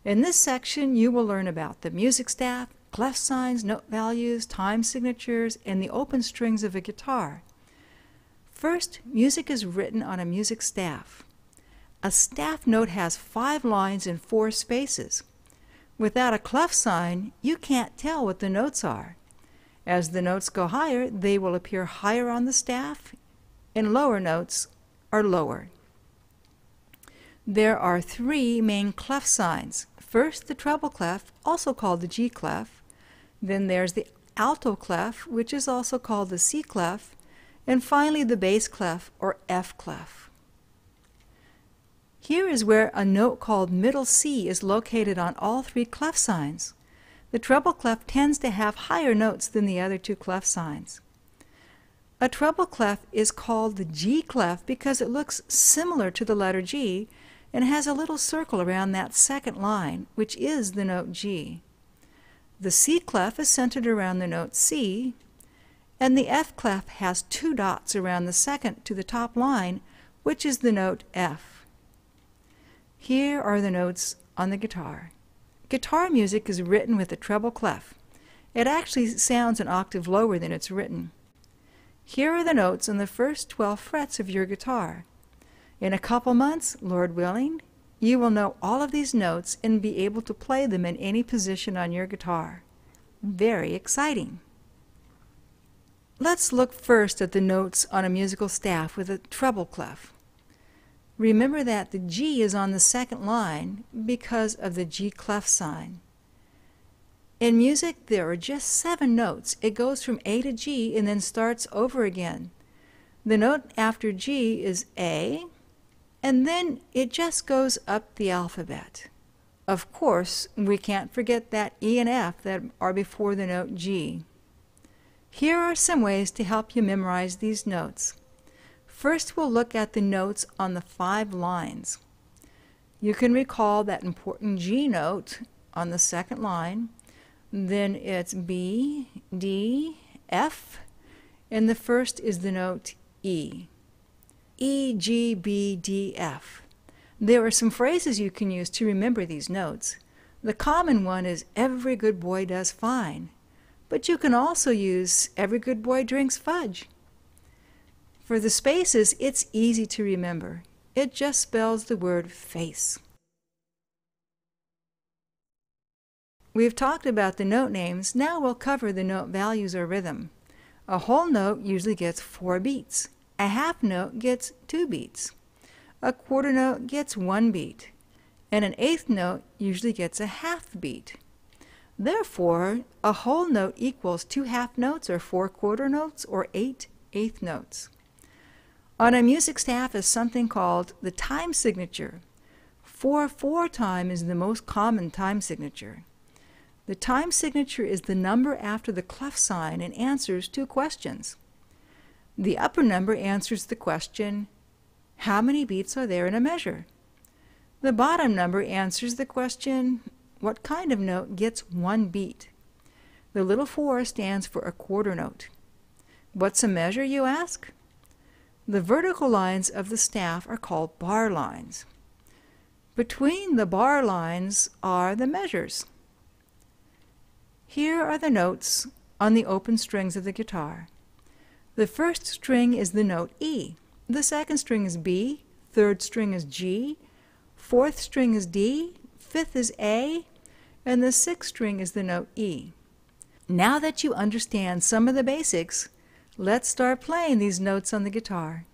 In this section, you will learn about the music staff, clef signs, note values, time signatures, and the open strings of a guitar. First, music is written on a music staff. A staff note has 5 lines and 4 spaces. Without a clef sign, you can't tell what the notes are. As the notes go higher, they will appear higher on the staff, and lower notes are lower. There are 3 main clef signs. First, the treble clef, also called the G clef. Then there's the alto clef, which is also called the C clef. And finally, the bass clef, or F clef. Here is where a note called middle C is located on all 3 clef signs. The treble clef tends to have higher notes than the other 2 clef signs. A treble clef is called the G clef because it looks similar to the letter G and has a little circle around that second line, which is the note G. The C clef is centered around the note C, and the F clef has 2 dots around the second to the top line, which is the note F. Here are the notes on the guitar. Guitar music is written with a treble clef. It actually sounds an octave lower than it's written. Here are the notes on the first 12 frets of your guitar. In a couple months, Lord willing, you will know all of these notes and be able to play them in any position on your guitar. Very exciting! Let's look first at the notes on a musical staff with a treble clef. Remember that the G is on the second line because of the G clef sign. In music, there are just 7 notes. It goes from A to G and then starts over again. The note after G is A, and then it just goes up the alphabet. Of course, we can't forget that E and F that are before the note G. Here are some ways to help you memorize these notes. First, we'll look at the notes on the 5 lines. You can recall that important G note on the second line. Then it's B, D, F, and the first is the note E. E, G, B, D, F. There are some phrases you can use to remember these notes. The common one is every good boy does fine, but you can also use every good boy drinks fudge. For the spaces, it's easy to remember. It just spells the word face. We've talked about the note names. Now we'll cover the note values or rhythm. A whole note usually gets 4 beats. A half note gets 2 beats. A quarter note gets 1 beat. And an eighth note usually gets a half beat. Therefore, a whole note equals 2 half notes or 4 quarter notes or 8 eighth notes. On a music staff is something called the time signature. 4/4 time is the most common time signature. The time signature is the number after the clef sign and answers 2 questions. The upper number answers the question, how many beats are there in a measure? The bottom number answers the question, what kind of note gets 1 beat? The little 4 stands for a quarter note. What's a measure, you ask? The vertical lines of the staff are called bar lines. Between the bar lines are the measures. Here are the notes on the open strings of the guitar. The first string is the note E. The second string is B. Third string is G. Fourth string is D. Fifth is A. And the sixth string is the note E. Now that you understand some of the basics, let's start playing these notes on the guitar.